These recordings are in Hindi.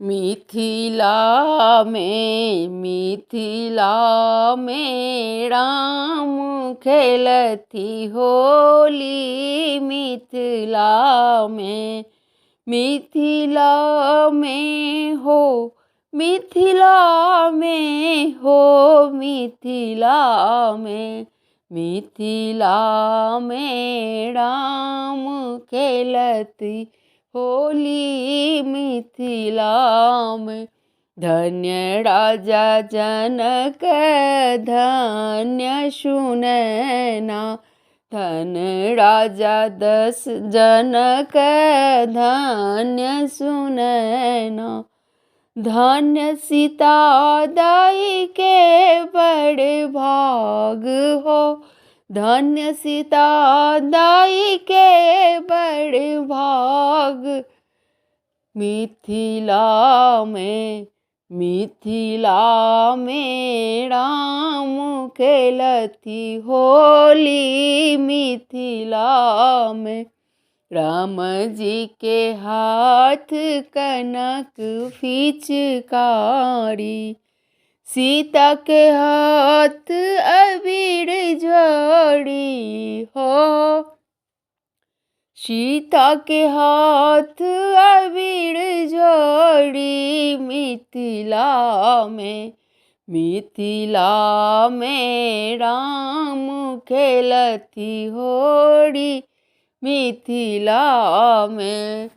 मिथिला में राम खेलती होली। मिथिला में हो, मिथिला में हो, मिथिला में राम खेलती होली। मिथिला में धन्य राजा जनक धन्य सुनैना। धन्य राजा जनक धन्य सुनैना। धन्य सीता दाई के बड़े भाग हो। धन्य सीता दाई के बड़े भाग। मिथिला में राम खेलती होली। मिथिला में राम जी के हाथ कनक पिचकारी। सीता के हाथ अबीर झड़ी हो। सीता के हाथ अबीर झड़ी। मिथिला में राम खेलती होली। मिथिला में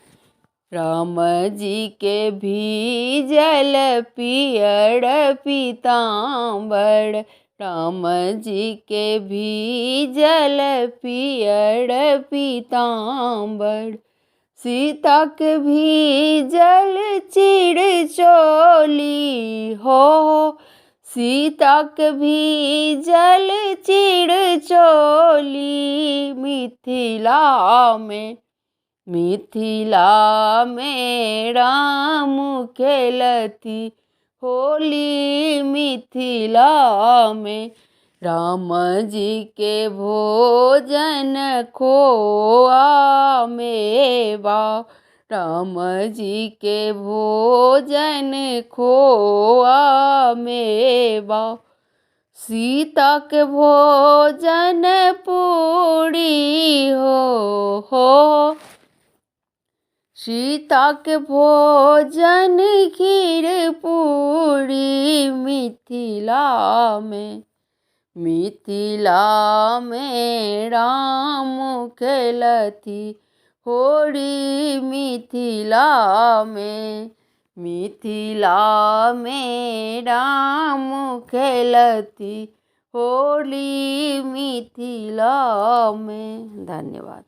राम जी के भीजल पियर पीताम्बर। राम जी के भीजल पियर पीताम्बर। सीता के भीजल चिर चोली हो। सीता के भीजल चिर चोली। मिथिला में राम खेलती होली। मिथिला में राम जी के भोजन खोआ मेवा। राम जी के भोजन खोआ मेवा। सीता के भोजन पूरी हो। सीता के भोजन खीर पूरी। मिथिला में राम खेलती होली। मिथिला में राम खेलती होली। मिथिला में। धन्यवाद।